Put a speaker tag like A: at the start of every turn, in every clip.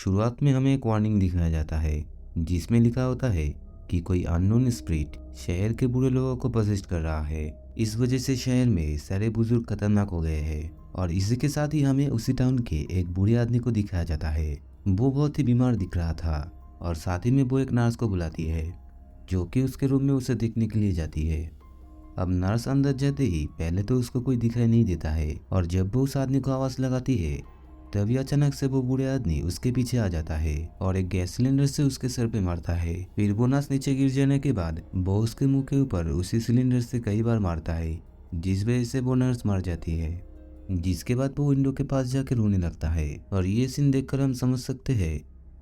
A: शुरुआत में हमें एक वार्निंग दिखाया जाता है जिसमें लिखा होता है कि कोई अननोन स्पिरिट शहर के बुरे लोगों को पजेस्ट कर रहा है। इस वजह से शहर में सारे बुजुर्ग खतरनाक हो गए हैं। और इसी के साथ ही हमें उसी टाउन के एक बूढ़े आदमी को दिखाया जाता है। वो बहुत ही बीमार दिख रहा था और साथ ही में वो एक नर्स को बुलाती है जो कि उसके रूम में उसे देखने के लिए जाती है। अब नर्स अंदर जाते ही पहले तो उसको कोई दिखाई नहीं देता है और जब वो उस आदमी को आवाज लगाती है तभी अचानक से वो बूढ़े आदमी उसके पीछे आ जाता है और एक गैस सिलेंडर से उसके सर पे मारता है। फिर वो नर्स नीचे गिर जाने के बाद वो उसके मुंह के ऊपर उसी सिलेंडर से कई बार मारता है जिस वजह से वो नर्स मर जाती है। जिसके बाद वो विंडो के पास जाकर रोने लगता है और ये सीन देखकर हम समझ सकते हैं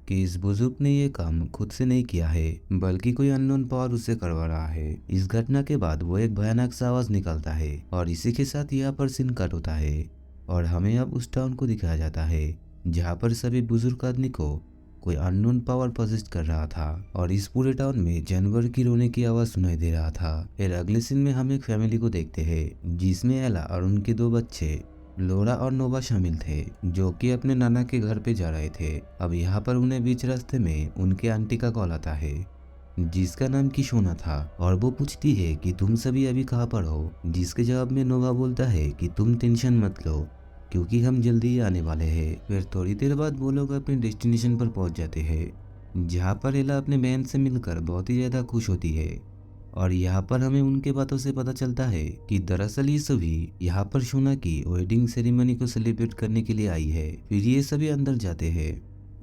A: कि इस बुजुर्ग ने ये काम खुद से नहीं किया है बल्कि कोई अननोन पावर उसे करवा रहा है। इस घटना के बाद वो एक भयानक सा आवाज निकालता है और इसी के साथ यहाँ पर सीन कट होता है और हमें अब उस टाउन को दिखाया जाता है जहाँ पर सभी बुजुर्ग आदमी को कोई अननोन पावर पोजेस कर रहा था और इस पूरे टाउन में जानवर की रोने की आवाज सुनाई दे रहा था। फिर अगले सीन में हम एक फैमिली को देखते हैं जिसमें एला और उनके दो बच्चे लोरा और नोवा शामिल थे जो कि अपने नाना के घर पे जा रहे थे। अब यहाँ पर उन्हें बीच रास्ते में उनके आंटी का कॉल आता है जिसका नाम की सोना था और वो पूछती है कि तुम सभी अभी कहाँ पर हो। जिसके जवाब में नोवा बोलता है कि तुम टेंशन मत लो क्योंकि हम जल्दी ही आने वाले हैं। फिर थोड़ी देर बाद वो लोग अपने डेस्टिनेशन पर पहुंच जाते हैं जहाँ पर एला अपने बहन से मिलकर बहुत ही ज्यादा खुश होती है। और यहाँ पर हमें उनके बातों से पता चलता है कि दरअसल ये सभी यहाँ पर सोना की वेडिंग सेरेमनी को सेलिब्रेट करने के लिए आई है। फिर ये सभी अंदर जाते हैं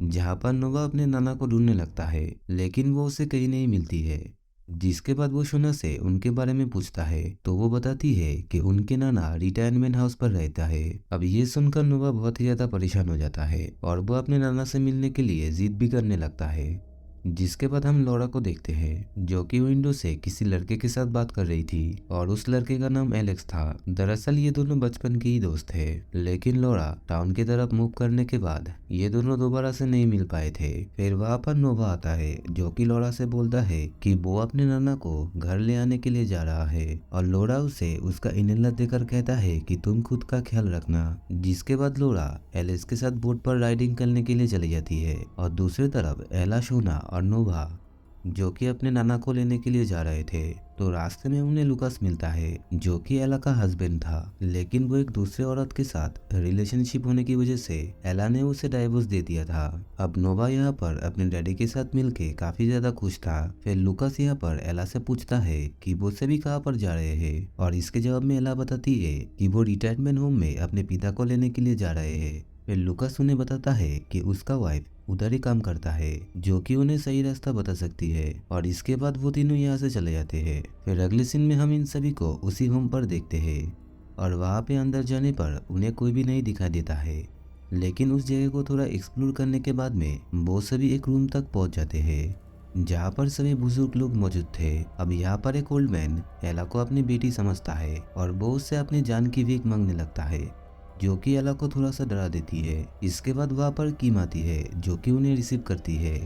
A: जहाँ पर नोवा अपने नाना को ढूंढने लगता है लेकिन वो उसे कहीं नहीं मिलती है। जिसके बाद वो सोना से उनके बारे में पूछता है तो वो बताती है कि उनके नाना रिटायरमेंट हाउस पर रहता है। अब ये सुनकर नोवा बहुत ही ज्यादा परेशान हो जाता है और वो अपने नाना से मिलने के लिए जिद भी करने लगता है। जिसके बाद हम लौरा को देखते हैं जो कि विंडो से किसी लड़के के साथ बात कर रही थी और उस लड़के का नाम एलेक्स था। दरअसल ये दोनों बचपन के ही दोस्त थे लेकिन लौरा टाउन की तरफ मूव करने के बाद ये दोनों दोबारा से नहीं मिल पाए थे। फिर वहाँ पर नोवा आता है जो कि लौरा से बोलता है कि वो अपने नाना को घर ले आने के लिए जा रहा है और लौरा उसे उसका इनहेलर देकर कहता है कि तुम खुद का ख्याल रखना। जिसके बाद लौरा एलेक्स के साथ बोट पर राइडिंग करने के लिए चली जाती है और दूसरी तरफ एला, सोना और नोवा जो कि अपने नाना को लेने के लिए जा रहे थे। तो रास्ते में उन्हें लुकास मिलता है जो कि एला का हस्बैंड था लेकिन वो एक दूसरे औरत के साथ रिलेशनशिप होने की वजह से एला ने उसे डाइवोर्स दे दिया था। अब नोवा यहाँ पर अपने डैडी के साथ मिलके काफी ज्यादा खुश था। फिर लुकास यहाँ पर एला से पूछता है कि वो सभी कहाँ पर जा रहे हैं और इसके जवाब में एला बताती है कि वो रिटायरमेंट होम में अपने पिता को लेने के लिए जा रहे हैं। फिर लुकास उन्हें बताता है कि उसका वाइफ उधर ही काम करता है जो कि उन्हें सही रास्ता बता सकती है और इसके बाद वो तीनों यहाँ से चले जाते हैं। फिर अगले सीन में हम इन सभी को उसी होम पर देखते हैं और वहाँ पे अंदर जाने पर उन्हें कोई भी नहीं दिखाई देता है लेकिन उस जगह को थोड़ा एक्सप्लोर करने के बाद में वो सभी एक रूम तक पहुँच जाते हैं जहाँ पर सभी बुजुर्ग लोग मौजूद थे। अब यहाँ पर एक ओल्ड मैन एला को अपनी बेटी समझता है और वो उससे अपनी जान की भीख मांगने लगता है जो कि एला को थोड़ा सा डरा देती है। इसके बाद वहाँ पर किम आती है जो कि उन्हें रिसीव करती है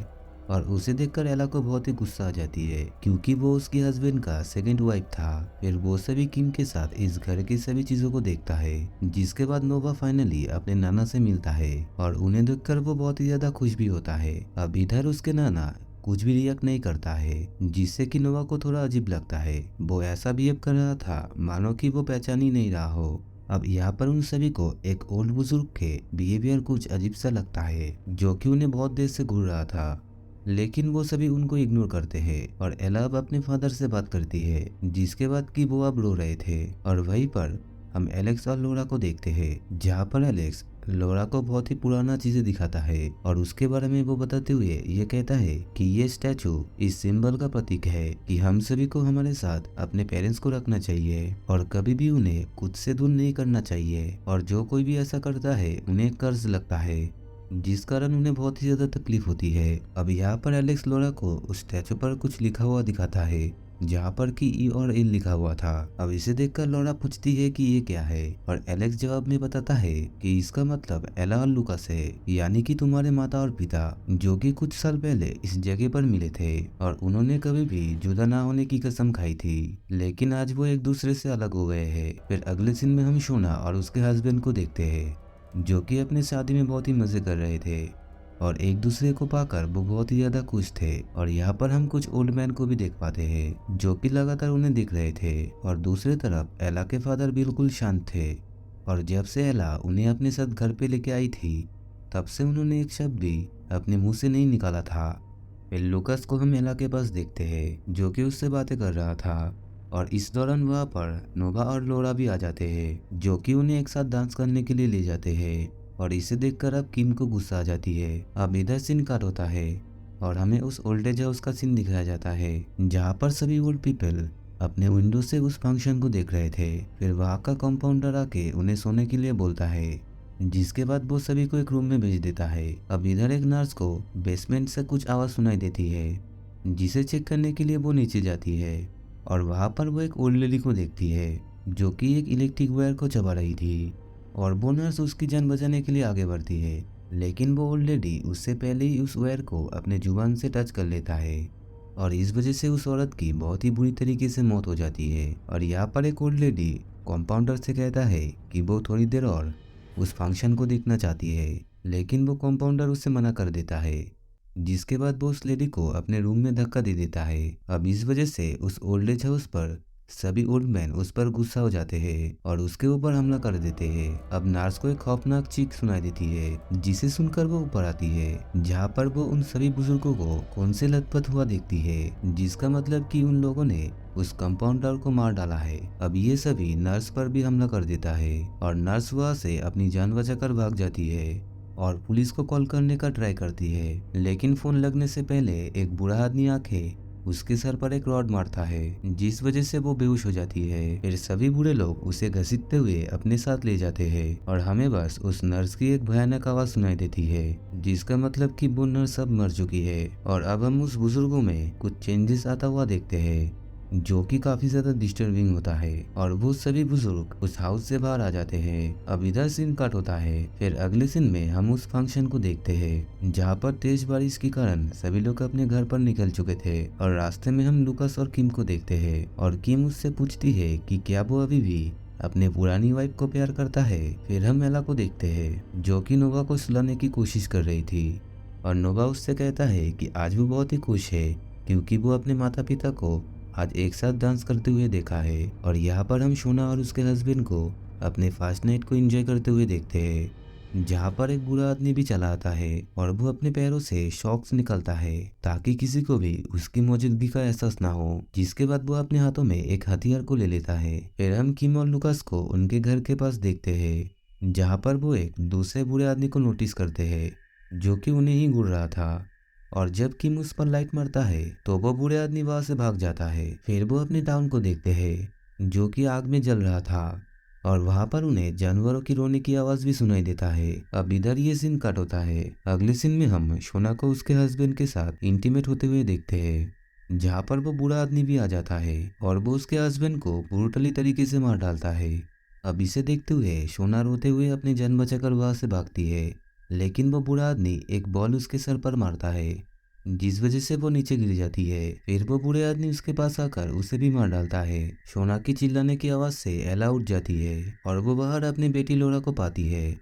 A: और उसे देखकर एला को बहुत ही गुस्सा आ जाती है क्योंकि वो उसके हस्बैंड का सेकंड वाइफ था। फिर वो सभी किम के साथ इस घर की सभी चीजों को देखता है। जिसके बाद नोवा फाइनली अपने नाना से मिलता है और उन्हें देखकर वो बहुत ही ज्यादा खुश भी होता है। अब इधर उसके नाना कुछ भी रिएक्ट नहीं करता है जिससे कि नोवा को थोड़ा अजीब लगता है। वो ऐसा बिहेव कर रहा था मानो कि वो पहचान ही नहीं रहा हो। अब यहाँ पर उन सभी को एक ओल्ड बुजुर्ग के बिहेवियर कुछ अजीब सा लगता है जो कि उन्हें बहुत देर से घूर रहा था लेकिन वो सभी उनको इग्नोर करते हैं और एला अब अपने फादर से बात करती है। जिसके बाद कि वो अब रो रहे थे और वहीं पर हम एलेक्स और लोरा को देखते हैं जहाँ पर एलेक्स लोरा को बहुत ही पुराना चीजें दिखाता है और उसके बारे में वो बताते हुए ये कहता है कि ये स्टैचू इस सिंबल का प्रतीक है कि हम सभी को हमारे साथ अपने पेरेंट्स को रखना चाहिए और कभी भी उन्हें खुद से दूर नहीं करना चाहिए और जो कोई भी ऐसा करता है उन्हें कर्ज लगता है जिस कारण उन्हें बहुत ही ज्यादा तकलीफ होती है। अब यहाँ पर एलेक्स लोरा को उस स्टैचू पर कुछ लिखा हुआ दिखाता है जहाँ पर कि ई और एल लिखा हुआ था। अब इसे देखकर लोरा पूछती है कि ये क्या है और एलेक्स जवाब में बताता है कि इसका मतलब एला और लुकास है यानी कि तुम्हारे माता और पिता जो कि कुछ साल पहले इस जगह पर मिले थे और उन्होंने कभी भी जुदा ना होने की कसम खाई थी लेकिन आज वो एक दूसरे से अलग हो गए हैं। फिर अगले सीन में हम सोना और उसके हस्बैंड को देखते हैं जो कि अपनी शादी में बहुत ही मजे कर रहे थे। और एक दूसरे को पाकर वो बहुत ही ज्यादा खुश थे। और यहाँ पर हम कुछ ओल्ड मैन को भी देख पाते हैं जो कि लगातार उन्हें दिख रहे थे। और दूसरी तरफ एला के फादर बिल्कुल शांत थे। और जब से एला उन्हें अपने साथ घर पे लेके आई थी तब से उन्होंने एक शब्द भी अपने मुंह से नहीं निकाला था। फिर लुकास को हम एला के पास देखते हैं जो कि उससे बातें कर रहा था। और इस दौरान वहाँ पर नोवा और लोरा भी आ जाते हैं जो कि उन्हें एक साथ डांस करने के लिए ले जाते हैं। और इसे देखकर अब किम को गुस्सा आ जाती है। अब इधर सीन कट होता है और हमें उस ओल्ड एज हाउस का सीन दिखाया जाता है जहाँ पर सभी ओल्ड पीपल अपने विंडो से उस फंक्शन को देख रहे थे। फिर वहाँ का कंपाउंडर आके उन्हें सोने के लिए बोलता है, जिसके बाद वो सभी को एक रूम में भेज देता है। अब इधर एक नर्स को बेसमेंट से कुछ आवाज़ सुनाई देती है जिसे चेक करने के लिए वो नीचे जाती है। और वहाँ पर वो एक ओल्ड लेडी को देखती है जो कि एक इलेक्ट्रिक वायर को चबा रही थी। और वो नर्स उसकी जान बचाने के लिए आगे बढ़ती है, लेकिन वो ओल्ड लेडी उससे पहले ही उस वायर को अपने जुबान से टच कर लेता है। और इस वजह से उस औरत की बहुत ही बुरी तरीके से मौत हो जाती है। और यहाँ पर एक ओल्ड लेडी कंपाउंडर से कहता है कि वो थोड़ी देर और उस फंक्शन को देखना चाहती है, लेकिन वो कंपाउंडर उससे मना कर देता है। जिसके बाद वो उस लेडी को अपने रूम में धक्का दे देता है। अब इस वजह से उस ओल्ड एज हाउस पर सभी ओल्ड मैन उस पर गुस्सा हो जाते हैं और उसके ऊपर हमला कर देते हैं। अब नर्स को एक खौफनाक चीख सुनाई देती है जिसे सुनकर वो ऊपर आती है, जहाँ पर वो उन सभी बुजुर्गों को खून से लथपथ हुआ देखती है, जिसका मतलब कि उन लोगों ने उस कंपाउंडर को मार डाला है। अब ये सभी नर्स पर भी हमला कर देता है और नर्स वहाँ से अपनी जान बचाकर भाग जाती है और पुलिस को कॉल करने का ट्राई करती है। लेकिन फोन लगने से पहले एक बूढ़ा आदमी आके उसके सर पर एक रॉड मारता है, जिस वजह से वो बेहोश हो जाती है। फिर सभी बूढ़े लोग उसे घसीटते हुए अपने साथ ले जाते हैं और हमें बस उस नर्स की एक भयानक आवाज सुनाई देती है, जिसका मतलब कि वो नर्स अब मर चुकी है। और अब हम उस बुजुर्गों में कुछ चेंजेस आता हुआ देखते हैं जो कि काफी ज्यादा डिस्टर्बिंग होता है। और वो सभी बुजुर्ग उस हाउस से बाहर आ जाते हैं। अब इधर सीन कट होता है। फिर अगले सीन में हम उस फंक्शन को देखते हैं जहाँ पर तेज बारिश के कारण सभी लोग अपने घर पर निकल चुके थे। और रास्ते में हम लुकास और किम को देखते हैं और किम उससे पूछती है कि क्या वो अभी भी अपने पुरानी वाइफ को प्यार करता है। फिर हम एला को देखते हैं जो कि नोवा को सुलाने की कोशिश कर रही थी और नोवा उससे कहता है कि आज वो बहुत ही खुश है क्योंकि वो अपने माता पिता को आज एक साथ डांस करते हुए देखा है। और यहाँ पर हम शोना और उसके हस्बैंड को अपने फास्ट नाइट को एंजॉय करते हुए देखते हैं, जहाँ पर एक बूढ़ा आदमी भी चला आता है और वो अपने पैरों से शॉक्स निकलता है ताकि किसी को भी उसकी मौजूदगी का एहसास ना हो। जिसके बाद वो अपने हाथों में एक हथियार को ले लेता है। फिर हम किम और लुकास को उनके घर के पास देखते हैं जहाँ पर वो एक दूसरे बूढ़े आदमी को नोटिस करते हैं जो कि उन्हें ही घूर रहा था। और जब किम उस पर लाइट मारता है तो वो बूढ़े आदमी वहां से भाग जाता है। फिर वो अपने टाउन को देखते हैं जो कि आग में जल रहा था और वहां पर उन्हें जानवरों की रोने की आवाज भी सुनाई देता है। अब इधर ये सीन कट होता है। अगले सीन में हम शोना को उसके हस्बैंड के साथ इंटीमेट होते हुए देखते हैं, जहाँ पर वो बूढ़ा आदमी भी आ जाता है और वो उसके हस्बैंड को ब्रूटली तरीके से मार डालता है। अब इसे देखते हुए शोना रोते हुए अपनी जान बचाकर वहां से भागती है, लेकिन वो बूढ़ा आदमी एक बॉल उसके सर पर मारता है जिस वजह से वो नीचे गिर जाती है। फिर वो बूढ़े आदमी उसके पास आकर उसे भी मार डालता है। शोना की चिल्लाने की आवाज से एला उठ जाती है और वो बाहर अपनी बेटी लोरा को पाती है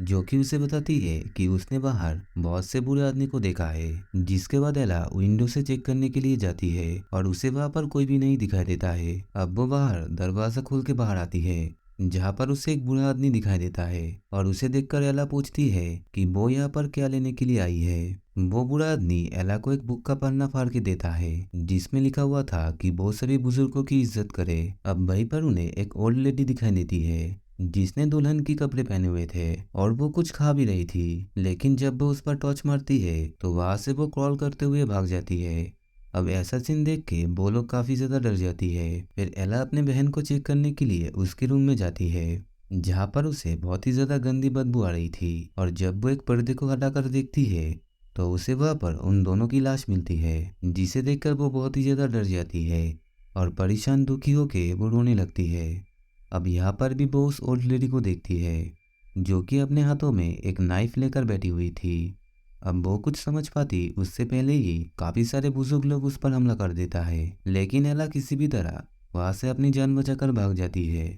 A: जो कि उसे बताती है कि उसने बाहर बहुत से बूढ़े आदमी को देखा है। जिसके बाद एला विंडो से चेक करने के लिए जाती है और उसे वहां पर कोई भी नहीं दिखाई देता है। अब वो बाहर दरवाजा खोल के बाहर आती है जहाँ पर उसे एक बूढ़ा आदमी दिखाई देता है और उसे देखकर एला पूछती है कि वो यहाँ पर क्या लेने के लिए आई है। वो बूढ़ा आदमी एला को एक बुक का पन्ना फाड़ के देता है जिसमें लिखा हुआ था कि वो सभी बुजुर्गों की इज्जत करे। अब वहीं पर उन्हें एक ओल्ड लेडी दिखाई देती है जिसने दुल्हन की कपड़े पहने हुए थे और वो कुछ खा भी रही थी, लेकिन जब वो उस पर टॉर्च मारती है तो वहां से वो क्रॉल करते हुए भाग जाती है। अब ऐसा सीन देख के वो लोग काफी ज्यादा डर जाती है। फिर एला अपने बहन को चेक करने के लिए उसके रूम में जाती है जहाँ पर उसे बहुत ही ज्यादा गंदी बदबू आ रही थी। और जब वो एक पर्दे को हटाकर देखती है तो उसे वहाँ पर उन दोनों की लाश मिलती है, जिसे देखकर वो बहुत ही ज्यादा डर जाती है और परेशान दुखी होके वो रोने लगती है। अब यहाँ पर भी वो उस ओल्ड लेडी को देखती है जो कि अपने हाथों में एक नाइफ लेकर बैठी हुई थी। अब वो कुछ समझ पाती उससे पहले ही काफी सारे बुजुर्ग लोग उस पर हमला कर देता है, लेकिन एला किसी भी तरह वहां से अपनी जान बचाकर भाग जाती है।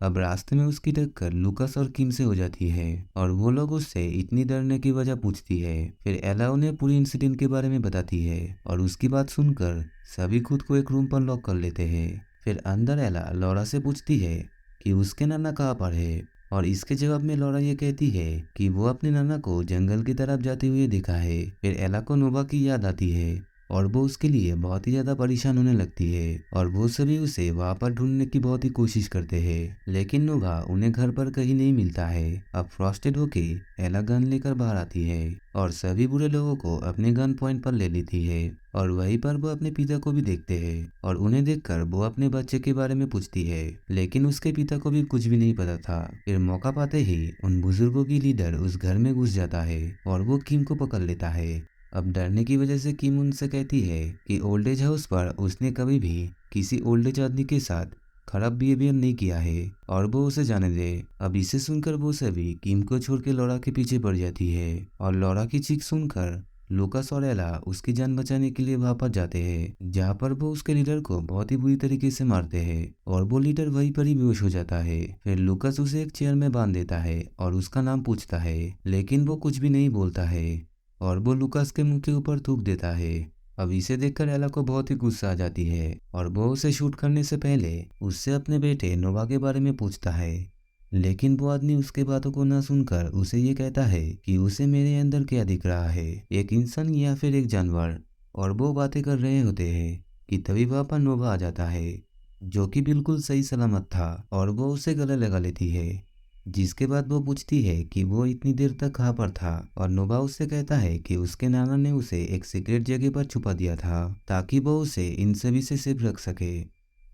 A: अब रास्ते में उसकी टक्कर लूकास और किम से हो जाती है और वो लोग उससे इतनी डरने की वजह पूछती है। फिर एला उन्हें पूरी इंसिडेंट के बारे में बताती है और उसकी बात सुनकर सभी खुद को एक रूम पर लॉक कर लेते हैं। फिर अंदर एला लॉरा से पूछती है कि उसके नाना कहाँ पर है और इसके जवाब में लॉरा ये कहती है कि वो अपने नाना को जंगल की तरफ जाते हुए देखा है। फिर एला को नोवा की याद आती है और वो उसके लिए बहुत ही ज्यादा परेशान होने लगती है और वो सभी उसे वहां पर ढूंढने की बहुत ही कोशिश करते हैं, लेकिन नोवा उन्हें घर पर कहीं नहीं मिलता है। अब फ्रस्ट्रेट होके एला गन लेकर बाहर आती है और सभी बुरे लोगों को अपने गन पॉइंट पर ले लेती है और वहीं पर वो अपने पिता को भी देखते हैं और उन्हें देखकर वो अपने बच्चे के बारे में पूछती है, लेकिन उसके पिता को भी कुछ भी नहीं पता था। फिर मौका पाते ही उन बुजुर्गों की लीडर उस घर में घुस जाता है और वो किम को पकड़ लेता है। अब डरने की वजह से किम उनसे कहती है कि ओल्ड एज हाउस पर उसने कभी भी किसी ओल्ड एज आदमी के साथ खराब बिहेवियर नहीं किया है और वो उसे जाने दे। अब इसे सुनकर वो सभी किम को छोड़ के लॉरा के पीछे पड़ जाती है और लॉरा की चीख सुनकर लूकास और एला उसकी जान बचाने के लिए वापस जाते हैं, जहाँ पर वो उसके लीडर को बहुत ही बुरी तरीके से मारते हैं और वो लीडर वहीं पर ही बेहोश हो जाता है। फिर लूकास उसे एक चेयर में बांध देता है और उसका नाम पूछता है, लेकिन वो कुछ भी नहीं बोलता है और वो लूकास के मुंह के ऊपर थूक देता है। अब इसे देखकर एला को बहुत ही गुस्सा आ जाती है और वो उसे शूट करने से पहले उससे अपने बेटे नोवा के बारे में पूछता है, लेकिन वो आदमी उसके बातों को ना सुनकर उसे ये कहता है कि उसे मेरे अंदर क्या दिख रहा है, एक इंसान या फिर एक जानवर। और वो बातें कर रहे होते हैं कि तभी वहाँ पर नोवा आ जाता है जो कि बिल्कुल सही सलामत था और वो उसे गले लगा लेती है। जिसके बाद वो पूछती है कि वो इतनी देर तक कहाँ पर था और नोवा उससे कहता है कि उसके नाना ने उसे एक सीक्रेट जगह पर छुपा दिया था ताकि वो उसे इन सभी से सेफ रख सके।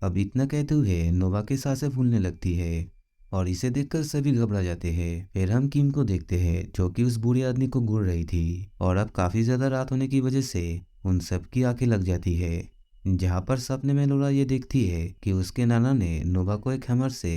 A: अब इतना कहते हुए नोवा की सांसें फूलने लगती है और इसे देखकर सभी घबरा जाते हैं। फिर हम किम को देखते हैं जो कि उस बूढ़े आदमी को घूर रही थी और अब काफी ज्यादा रात होने की वजह से उन सबकी आंखें लग जाती है, जहाँ पर सपने में लोरा ये देखती है कि उसके नाना ने नोवा को एक हैमर से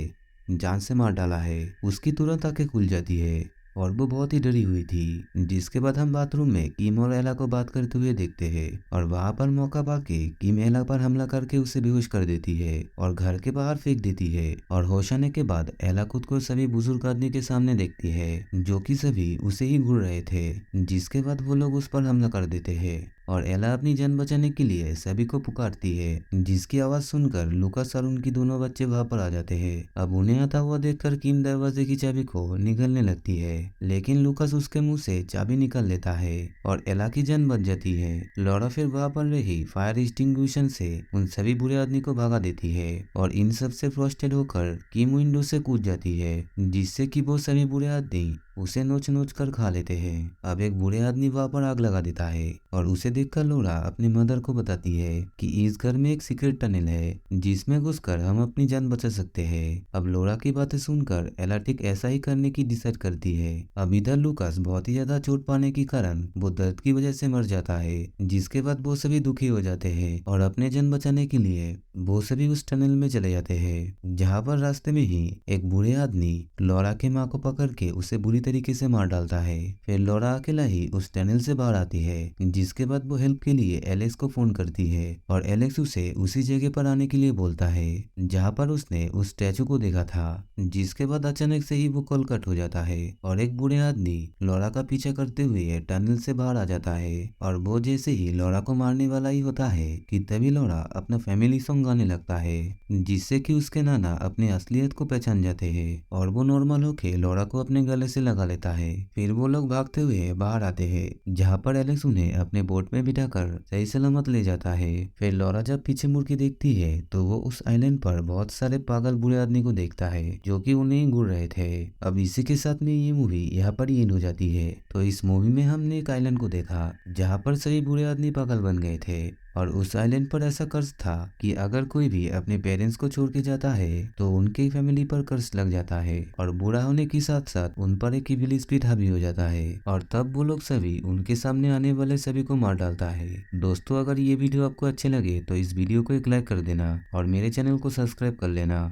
A: जान से मार डाला है। उसकी तुरंत आंखें खुल जाती है और वो बहुत ही डरी हुई थी। जिसके बाद हम बाथरूम में किम और एला को बात करते हुए देखते हैं और वहां पर मौका पाके किम एला पर हमला करके उसे बेहोश कर देती है और घर के बाहर फेंक देती है। और होश आने के बाद एला खुद को सभी बुजुर्ग आदमी के सामने देखती है जो कि सभी उसे ही घूर रहे थे। जिसके बाद वो लोग उस पर हमला कर देते हैं और एला अपनी जान बचाने के लिए सभी को पुकारती है, जिसकी आवाज सुनकर लूकास और उनकी दोनों बच्चे वहां पर आ जाते हैं। अब उन्हें आता हुआ देखकर किम दरवाजे की चाबी को निगलने लगती है, लेकिन लूकास उसके मुंह से चाबी निकाल लेता है और एला की जान बच जाती है। लॉरा फिर वहां पर रही फायर एक्सटिंग्विशन से उन सभी बुरे आदमी को भगा देती है और इन सब से फ्रस्ट्रेट होकर किम विंडो से कूद जाती है, जिससे कि वो सभी बुरे आदमी उसे नोच नोच कर खा लेते हैं। अब एक बुरे आदमी वहां पर आग लगा देता है और उसे देखकर लोरा अपनी मदर को बताती है कि इस घर में एक सीक्रेट टनल है जिसमें घुसकर हम अपनी जान बचा सकते हैं। अब लोरा की बातें सुनकर एला ठीक ऐसा ही करने की डिसाइड करती है। अब इधर लूकास बहुत ही ज्यादा चोट पाने के कारण वो दर्द की वजह से मर जाता है, जिसके बाद वो सभी दुखी हो जाते हैं और अपने जान बचाने के लिए वो सभी उस टनल में चले जाते हैं, जहाँ पर रास्ते में ही एक बूढ़े आदमी लोरा के माँ को पकड़ के उसे बुरी तरीके से मार डालता है। फिर लोरा अकेला ही उस टनल से बाहर आती है, जिसके बाद वो हेल्प के लिए एलेक्स को फोन करती है और एलेक्स उसे उसी जगह पर आने के लिए बोलता है जहाँ पर उसने उस स्टैचू को देखा था। जिसके बाद अचानक से ही वो कॉल कट हो जाता है और एक बूढ़े आदमी लोरा का पीछा करते हुए टनल से बाहर आ जाता है और वो जैसे ही लोरा को मारने वाला ही होता है कि तभी लोरा अपना फैमिली सॉन्ग गाने लगता है, जिससे कि उसके नाना अपनी असलियत को पहचान जाते हैं और वो नॉर्मल होके लोरा को अपने गले से लगा लेता है। फिर वो लोग भागते हुए बाहर आते हैं, जहाँ पर एलेक्स उन्हें अपने बोट में बिठाकर सही सलामत ले जाता है। फिर लोरा जब पीछे मुड़ के देखती है तो वो उस आइलैंड पर बहुत सारे पागल बुरे आदमी को देखता है जो कि उन्हें घूर रहे थे। अब इसी के साथ में ये मूवी यहाँ पर ही एंड हो जाती है। तो इस मूवी में हमने एक आइलैंड को देखा जहाँ पर सभी बुरे आदमी पागल बन गए थे और उस आइलैंड पर ऐसा कर्ज था कि अगर कोई भी अपने पेरेंट्स को छोड़ के जाता है तो उनके फैमिली पर कर्ज लग जाता है और बुरा होने के साथ साथ उन पर एक इविल स्पिरिट हावी हो जाता है और तब वो लोग सभी उनके सामने आने वाले सभी को मार डालता है। दोस्तों, अगर ये वीडियो आपको अच्छे लगे तो इस वीडियो को एक लाइक कर देना और मेरे चैनल को सब्सक्राइब कर लेना।